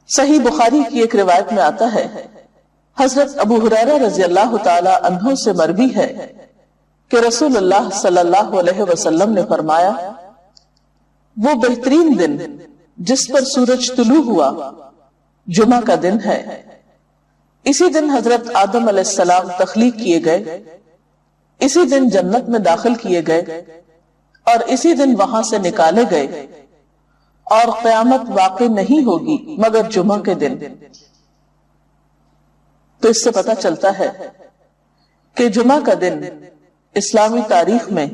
صحیح بخاری کی ایک روایت میں آتا ہے، حضرت ابو ہریرہ رضی اللہ تعالی عنہ سے مروی ہے کہ رسول اللہ صلی اللہ علیہ وسلم نے فرمایا، وہ بہترین دن جس پر سورج طلوع ہوا جمعہ کا دن ہے۔ اسی دن حضرت آدم علیہ السلام تخلیق کیے گئے، اسی دن جنت میں داخل کیے گئے اور اسی دن وہاں سے نکالے گئے، اور قیامت واقع نہیں ہوگی مگر جمعہ کے دن۔ تو اس سے پتہ چلتا ہے کہ جمعہ کا دن اسلامی تاریخ میں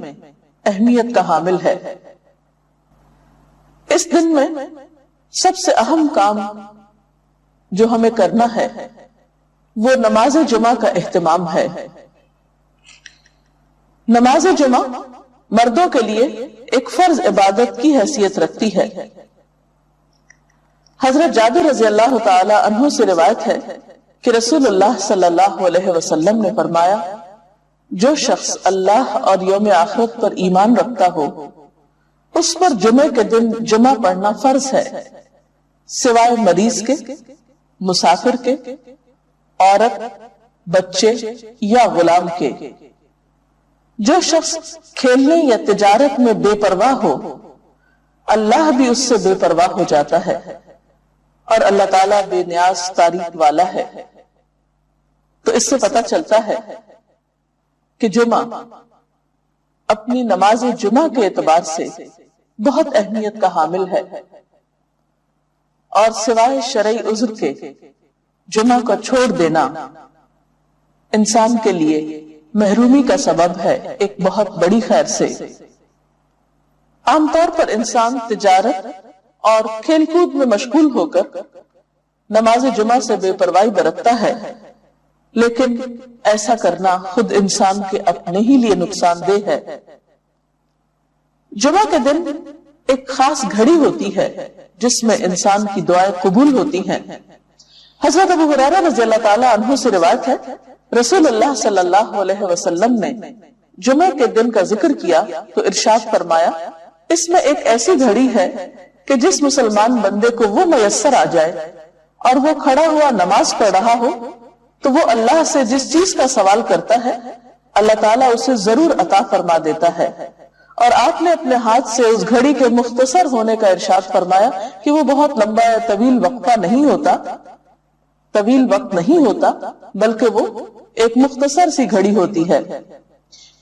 اہمیت کا حامل ہے۔ اس دن میں سب سے اہم کام جو ہمیں کرنا ہے وہ نماز جمعہ کا اہتمام ہے۔ نماز جمعہ مردوں کے لیے ایک فرض عبادت کی حیثیت رکھتی ہے۔ حضرت جابر رضی اللہ تعالی عنہ سے روایت ہے کہ رسول اللہ صلی اللہ علیہ وسلم نے فرمایا، جو شخص اللہ اور یوم آخرت پر ایمان رکھتا ہو اس پر جمعے کے دن جمعہ پڑھنا فرض ہے، سوائے مریض کے، مسافر کے، عورت، بچے یا غلام کے۔ جو شخص کھیلنے یا تجارت میں بے پرواہ ہو اللہ بھی اس سے بے پرواہ ہو جاتا ہے، اور اللہ تعالیٰ بے نیاز تعریف والا ہے۔ تو اس سے پتہ چلتا ہے کہ جمعہ اپنی نماز جمعہ کے اعتبار سے بہت اہمیت کا حامل ہے، اور سوائے شرعی عذر کے جمعہ کو چھوڑ دینا انسان کے لیے محرومی کا سبب ہے ایک بہت بڑی خیر سے۔ عام طور پر انسان تجارت اور کھیل کود میں مشغول ہو کر نماز جمعہ سے بے پرواہی برتتا ہے، لیکن ایسا کرنا خود انسان کے اپنے ہی لیے نقصان دہ ہے۔ جمعہ کے دن ایک خاص گھڑی ہوتی ہے جس میں انسان کی دعائیں قبول ہوتی ہیں۔ حضرت ابو ہریرہ رضی اللہ تعالی عنہ سے روایت ہے، رسول اللہ صلی اللہ علیہ وسلم نے جمعہ کے دن کا ذکر کیا تو ارشاد فرمایا، اس میں ایک ایسی گھڑی ہے کہ جس مسلمان بندے کو وہ میسر آ جائے اور وہ کھڑا ہوا نماز پڑھ رہا ہو تو وہ اللہ سے جس چیز کا سوال کرتا ہے اللہ تعالیٰ اسے ضرور عطا فرما دیتا ہے۔ اور آپ نے اپنے ہاتھ سے اس گھڑی کے مختصر ہونے کا ارشاد فرمایا کہ وہ بہت لمبا یا طویل وقفہ نہیں ہوتا، طویل وقت نہیں ہوتا، بلکہ وہ ایک مختصر سی گھڑی ہوتی ہے۔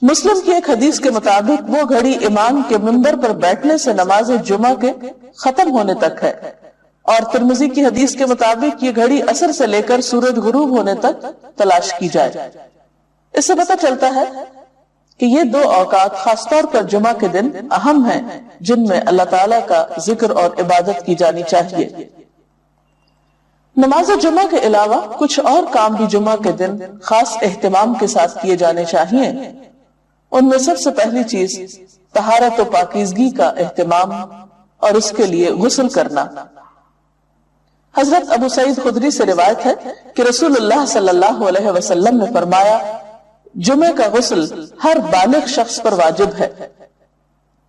مسلم کی ایک حدیث کے مطابق وہ گھڑی امام کے منبر پر بیٹھنے سے نماز جمعہ کے ختم ہونے تک ہے، اور ترمذی کی حدیث کے مطابق یہ گھڑی عصر سے لے کر سورج غروب ہونے تک تلاش کی جائے۔ اس سے پتہ چلتا ہے کہ یہ دو اوقات خاص طور پر جمعہ کے دن اہم ہیں جن میں اللہ تعالیٰ کا ذکر اور عبادت کی جانی چاہیے۔ نماز جمعہ کے علاوہ کچھ اور کام بھی جمعہ کے دن خاص اہتمام کے ساتھ کیے جانے چاہیے۔ ان میں سب سے پہلی چیز طہارت و پاکیزگی کا اہتمام اور اس کے لیے غسل کرنا۔ حضرت ابو سعید خدری سے روایت ہے کہ رسول اللہ صلی اللہ علیہ وسلم نے فرمایا، جمعہ کا غسل ہر بالغ شخص پر واجب ہے،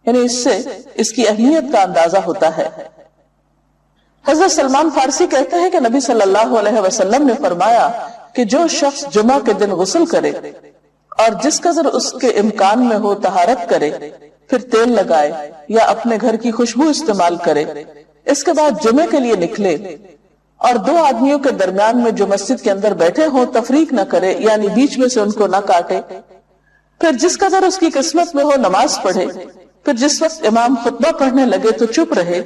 یعنی اس سے اس کی اہمیت کا اندازہ ہوتا ہے۔ حضرت سلمان فارسی کہتے ہیں کہ نبی صلی اللہ علیہ وسلم نے فرمایا کہ جو شخص جمعہ کے دن غسل کرے اور جس قدر اس کے امکان میں ہو طہارت کرے، پھر تیل لگائے یا اپنے گھر کی خوشبو استعمال کرے، اس کے بعد جمعے کے لیے نکلے اور دو آدمیوں کے درمیان میں جو مسجد کے اندر بیٹھے ہوں تفریق نہ کرے، یعنی بیچ میں سے ان کو نہ کاٹے، پھر جس قدر اس کی قسمت میں ہو نماز پڑھے، پھر جس وقت امام خطبہ پڑھنے لگے تو چپ رہے،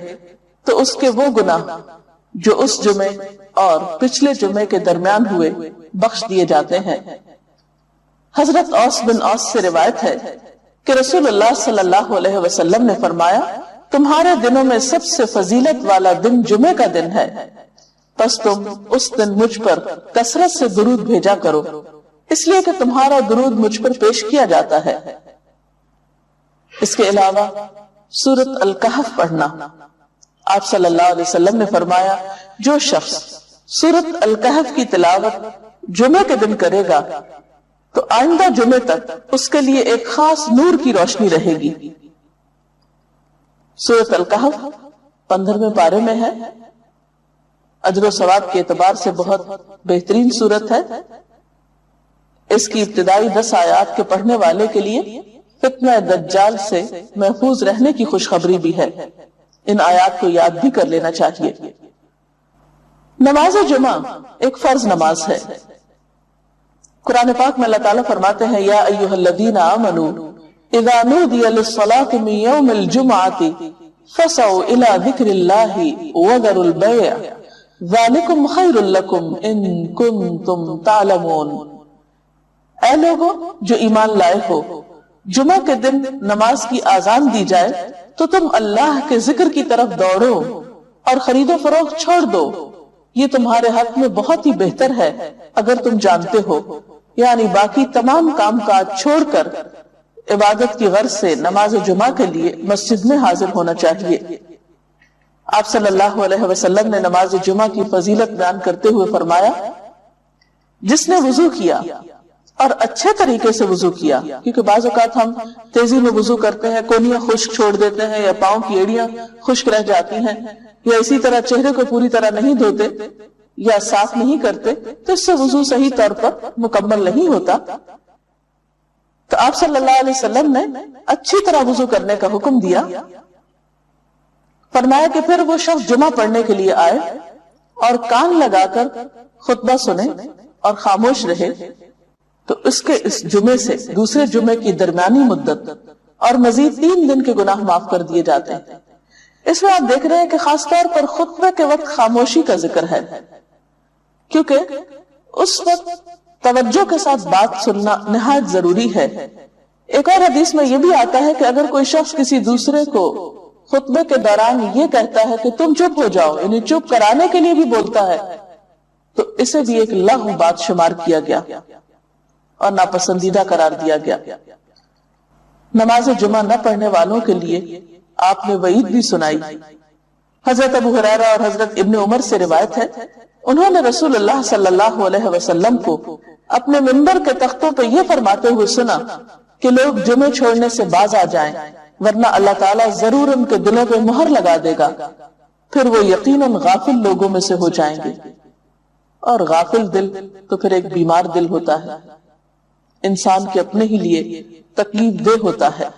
تو اس کے وہ گناہ جو اس جمعے اور پچھلے جمعے کے درمیان ہوئے بخش دیے جاتے ہیں۔ حضرت اوس بن اوس سے روایت ہے کہ رسول اللہ صلی اللہ علیہ وسلم نے فرمایا، تمہارے دنوں میں سب سے فضیلت والا دن جمعے کا دن ہے، پس تم اس دن مجھ پر کثرت سے درود بھیجا کرو، اس لیے کہ تمہارا درود مجھ پر پیش کیا جاتا ہے۔ اس کے علاوہ سورۃ الکہف پڑھنا، آپ صلی اللہ علیہ وسلم نے فرمایا، جو شخص سورۃ الکہف کی تلاوت جمعے کے دن کرے گا تو آئندہ جمعے تک اس کے لیے ایک خاص نور کی روشنی رہے گی۔ سورۃ الکہف 15ویں پارے میں ہے۔ اجر و ثواب کے اعتبار سے بہت بہترین صورت ہے۔ اس کی ابتدائی 10 آیات کے پڑھنے والے کے لیے فتنہ دجال سے محفوظ رہنے کی خوشخبری بھی ہے۔ ان آیات کو یاد بھی کر لینا چاہیے۔ نماز جمعہ ایک فرض نماز ہے۔ قرآن پاک میں اللہ تعالیٰ فرماتے ہیں یا ایھا الذین آمنوا اذا نودی للصلاۃ من یوم الجمعۃ فسعوا الی ذکر اللہ وذروا البیع ذالکم خیر لکم ان کنتم تعلمون۔ اے لوگوں جو ایمان لائے ہو، جمعہ کے دن نماز کی آذان دی جائے تو تم اللہ کے ذکر کی طرف دوڑو اور خرید و فروخت چھوڑ دو، یہ تمہارے حق میں بہت ہی بہتر ہے اگر تم جانتے ہو۔ یعنی باقی تمام کام کاج چھوڑ کر عبادت کی غرض سے نماز جمعہ کے لیے مسجد میں حاضر ہونا چاہیے۔ آپ صلی اللہ علیہ وسلم نے نماز جمعہ کی فضیلت بیان کرتے ہوئے فرمایا، جس نے وضو کیا اور اچھے طریقے سے وضو کیا، کیونکہ بعض اوقات ہم تیزی میں وضو کرتے ہیں، کونیاں خشک چھوڑ دیتے ہیں یا پاؤں کی ایڑیاں خشک رہ جاتی ہیں، یا اسی طرح چہرے کو پوری طرح نہیں دھوتے یا صاف نہیں کرتے، تو اس سے وضو صحیح طور پر مکمل نہیں ہوتا۔ تو آپ صلی اللہ علیہ وسلم نے اچھی طرح وضو کرنے کا حکم دیا، فرمایا کہ پھر وہ شخص جمعہ پڑھنے کے لیے آئے اور کان لگا کر خطبہ سنے اور خاموش رہے تو اس کے اس جمعے سے دوسرے جمعے کی درمیانی مدت اور مزید 3 دن کے گناہ معاف کر دیے جاتے ہیں۔ اس میں آپ دیکھ رہے ہیں کہ خاص طور پر خطبہ کے وقت خاموشی کا ذکر ہے، کیونکہ اس وقت توجہ کے ساتھ بات سننا نہایت ضروری ہے۔ ایک اور حدیث میں یہ بھی آتا ہے کہ اگر کوئی شخص کسی دوسرے کو خطبے کے دوران یہ کہتا ہے کہ تم چپ ہو جاؤ، یعنی چپ کرانے کے لیے بھی بولتا ہے، تو اسے بھی ایک لغو بات شمار کیا گیا اور ناپسندیدہ قرار دیا گیا۔ نماز جمعہ نہ پڑھنے والوں کے لیے آپ نے وعید بھی سنائی۔ حضرت ابو ہریرہ اور حضرت ابن عمر سے روایت ہے، انہوں نے رسول اللہ صلی اللہ علیہ وسلم کو اپنے منبر کے تختوں پہ یہ فرماتے ہوئے سنا کہ لوگ جمعے چھوڑنے سے باز آ جائیں، ورنہ اللہ تعالیٰ ضرور ان کے دلوں پہ مہر لگا دے گا، پھر وہ یقیناً غافل لوگوں میں سے ہو جائیں گے۔ اور غافل دل تو پھر ایک بیمار دل ہوتا ہے، انسان کے اپنے ہی لیے تکلیف دہ ہوتا ہے۔